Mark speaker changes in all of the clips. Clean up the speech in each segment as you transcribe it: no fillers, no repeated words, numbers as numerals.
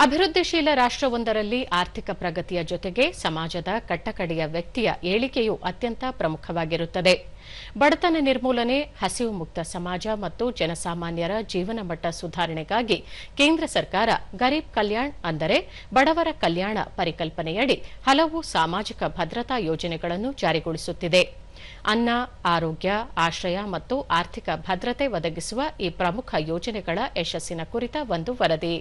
Speaker 1: ಅಭಿವೃದ್ಧಿಶೀಲ ರಾಷ್ಟ್ರವೊಂದರಲ್ಲಿ ಆರ್ಥಿಕ ಪ್ರಗತಿಯ ಜೊತೆಗೆ ಸಮಾಜದ ಕಟ್ಟಕಡೆಯ ವ್ಯಕ್ತಿಯ ಏಳಿಗೆಯೂ ಅತ್ಯಂತ ಪ್ರಮುಖವಾಗಿರುತ್ತದೆ. ಬಡತನ ನಿರ್ಮೂಲನೆ, ಹಸಿವು ಮುಕ್ತ ಸಮಾಜ ಮತ್ತು ಜನಸಾಮಾನ್ಯರ ಜೀವನ ಮಟ್ಟ ಸುಧಾರಣೆಗಾಗಿ ಕೇಂದ್ರ ಸರ್ಕಾರ ಗರೀಬ್ ಕಲ್ಯಾಣ್ ಅಂದರೆ ಬಡವರ ಕಲ್ಯಾಣ ಪರಿಕಲ್ಪನೆಯಡಿ ಹಲವು ಸಾಮಾಜಿಕ ಭದ್ರತಾ ಯೋಜನೆಗಳನ್ನು ಜಾರಿಗೊಳಿಸುತ್ತಿದೆ. ಅನ್ನ, ಆರೋಗ್ಯ, ಆಶ್ರಯ ಮತ್ತು ಆರ್ಥಿಕ ಭದ್ರತೆ ಒದಗಿಸುವ ಈ ಪ್ರಮುಖ ಯೋಜನೆಗಳ ಯಶಸ್ಸಿನ ಕುರಿತ ಒಂದು ವರದಿ.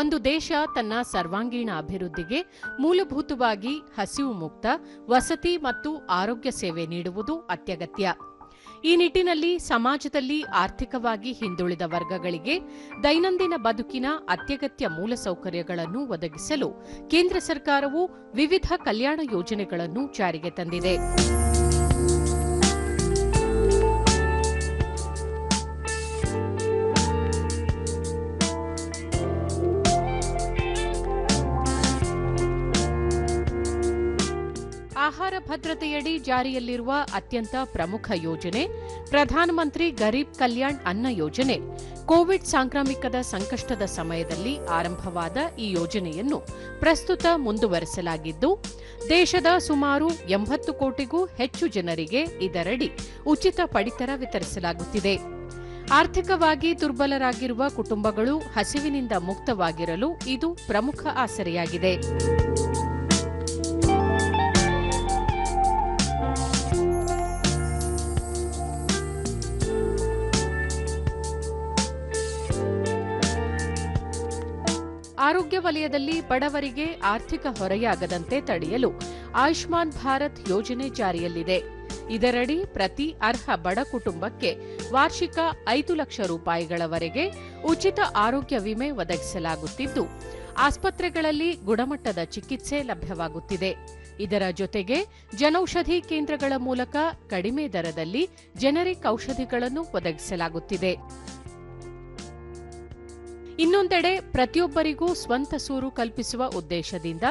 Speaker 1: ಒಂದು ದೇಶ ತನ್ನ ಸರ್ವಾಂಗೀಣ ಅಭಿವೃದ್ಧಿಗೆ ಮೂಲಭೂತವಾಗಿ ಹಸಿವು ಮುಕ್ತ ವಸತಿ ಮತ್ತು ಆರೋಗ್ಯ ಸೇವೆ ನೀಡುವುದು ಅತ್ಯಗತ್ಯ. ಈ ನಿಟ್ಟಿನಲ್ಲಿ ಸಮಾಜದಲ್ಲಿ ಆರ್ಥಿಕವಾಗಿ ಹಿಂದುಳಿದ ವರ್ಗಗಳಿಗೆ ದೈನಂದಿನ ಬದುಕಿನ ಅತ್ಯಗತ್ಯ ಮೂಲಸೌಕರ್ಯಗಳನ್ನು ಒದಗಿಸಲು ಕೇಂದ್ರ ಸರ್ಕಾರವು ವಿವಿಧ ಕಲ್ಯಾಣ ಯೋಜನೆಗಳನ್ನು ಜಾರಿಗೆ ತಂದಿದೆ. ಆಹಾರ ಭದ್ರತೆಯಡಿ ಜಾರಿಯಲ್ಲಿರುವ ಅತ್ಯಂತ ಪ್ರಮುಖ ಯೋಜನೆ ಪ್ರಧಾನಮಂತ್ರಿ ಗರೀಬ್ ಕಲ್ಯಾಣ್ ಅನ್ನ ಯೋಜನೆ. ಕೋವಿಡ್ ಸಾಂಕ್ರಾಮಿಕದ ಸಂಕಷ್ಟದ ಸಮಯದಲ್ಲಿ ಆರಂಭವಾದ ಈ ಯೋಜನೆಯನ್ನು ಪ್ರಸ್ತುತ ಮುಂದುವರೆಸಲಾಗಿದ್ದು, ದೇಶದ ಸುಮಾರು 80 ಕೋಟಿಗೂ ಹೆಚ್ಚು ಜನರಿಗೆ ಇದರಡಿ ಉಚಿತ ಪಡಿತರ ವಿತರಿಸಲಾಗುತ್ತಿದೆ. ಆರ್ಥಿಕವಾಗಿ ದುರ್ಬಲರಾಗಿರುವ ಕುಟುಂಬಗಳು ಹಸಿವಿನಿಂದ ಮುಕ್ತವಾಗಿರಲು ಇದು ಪ್ರಮುಖ ಆಸರೆಯಾಗಿದೆ. ಆರೋಗ್ಯ ವಲಯದಲ್ಲಿ ಬಡವರಿಗೆ ಆರ್ಥಿಕ ಹೊರೆಯಾಗದಂತೆ ತಡೆಯಲು ಆಯುಷ್ಮಾನ್ ಭಾರತ್ ಯೋಜನೆ ಜಾರಿಯಲ್ಲಿದೆ. ಇದರಡಿ ಪ್ರತಿ ಅರ್ಹ ಬಡ ಕುಟುಂಬಕ್ಕೆ ವಾರ್ಷಿಕ 5 ಲಕ್ಷ ರೂಪಾಯಿಗಳವರೆಗೆ ಉಚಿತ ಆರೋಗ್ಯ ವಿಮೆ ಒದಗಿಸಲಾಗುತ್ತಿದ್ದು, ಆಸ್ಪತ್ರೆಗಳಲ್ಲಿ ಗುಣಮಟ್ಟದ ಚಿಕಿತ್ಸೆ ಲಭ್ಯವಾಗುತ್ತಿದೆ. ಇದರ ಜೊತೆಗೆ ಜನೌಷಧಿ ಕೇಂದ್ರಗಳ ಮೂಲಕ ಕಡಿಮೆ ದರದಲ್ಲಿ ಜೆನೆರಿಕ್ ಔಷಧಿಗಳನ್ನು ಒದಗಿಸಲಾಗುತ್ತಿದೆ. ಇನ್ನೊಂದೆಡೆ ಪ್ರತಿಯೊಬ್ಬರಿಗೂ ಸ್ವಂತ ಸೂರು ಕಲ್ಪಿಸುವ ಉದ್ದೇಶದಿಂದ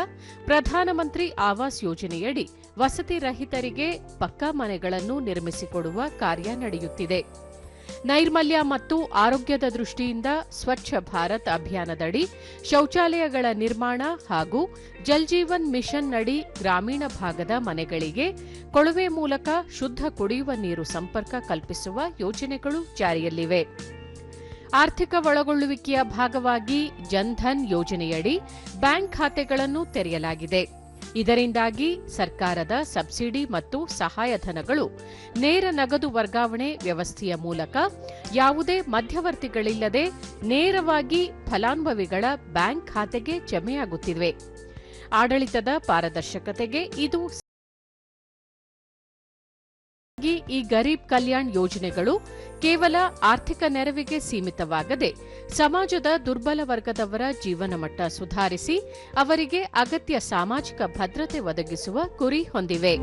Speaker 1: ಪ್ರಧಾನಮಂತ್ರಿ ಆವಾಸ್ ಯೋಜನೆಯಡಿ ವಸತಿ ರಹಿತರಿಗೆ ಪಕ್ಕಾ ಮನೆಗಳನ್ನು ನಿರ್ಮಿಸಿಕೊಡುವ ಕಾರ್ಯ ನಡೆಯುತ್ತಿದೆ. ನೈರ್ಮಲ್ಯ ಮತ್ತು ಆರೋಗ್ಯದ ದೃಷ್ಟಿಯಿಂದ ಸ್ವಚ್ಛ ಭಾರತ್ ಅಭಿಯಾನದಡಿ ಶೌಚಾಲಯಗಳ ನಿರ್ಮಾಣ ಹಾಗೂ ಜಲ್ ಜೀವನ್ ಮಿಷನ್ ನಡಿ ಗ್ರಾಮೀಣ ಭಾಗದ ಮನೆಗಳಿಗೆ ಕೊಳವೆ ಮೂಲಕ ಶುದ್ಧ ಕುಡಿಯುವ ನೀರು ಸಂಪರ್ಕ ಕಲ್ಪಿಸುವ ಯೋಜನೆಗಳು ಜಾರಿಯಲ್ಲಿವೆ. ಆರ್ಥಿಕ ಒಳಗೊಳ್ಳುವಿಕೆಯ ಭಾಗವಾಗಿ ಜನ್ಧನ್ ಯೋಜನೆಯಡಿ ಬ್ಯಾಂಕ್ ಖಾತೆಗಳನ್ನು ತೆರೆಯಲಾಗಿದೆ. ಇದರಿಂದಾಗಿ ಸರ್ಕಾರದ ಸಬ್ಸಿಡಿ ಮತ್ತು ಸಹಾಯಧನಗಳು ನೇರ ನಗದು ವರ್ಗಾವಣೆ ವ್ಯವಸ್ಥೆಯ ಮೂಲಕ ಯಾವುದೇ ಮಧ್ಯವರ್ತಿಗಳಿಲ್ಲದೆ ನೇರವಾಗಿ ಫಲಾನುಭವಿಗಳ ಬ್ಯಾಂಕ್ ಖಾತೆಗೆ ಜಮೆಯಾಗುತ್ತಿವೆ. ಆಡಳಿತದ ಪಾರದರ್ಶಕತೆಗೆ ಇದು ಈ ಗರೀಬ್ ಕಲ್ಯಾಣ್ ಯೋಜನೆಗಳು ಕೇವಲ ಆರ್ಥಿಕ ನೆರವಿಗೆ ಸೀಮಿತವಾಗದೆ ಸಮಾಜದ ದುರ್ಬಲ ವರ್ಗದವರ ಜೀವನ ಮಟ್ಟ ಸುಧಾರಿಸಿ ಅವರಿಗೆ ಅಗತ್ಯ ಸಾಮಾಜಿಕ ಭದ್ರತೆ ಒದಗಿಸುವ ಗುರಿ ಹೊಂದಿವೆ.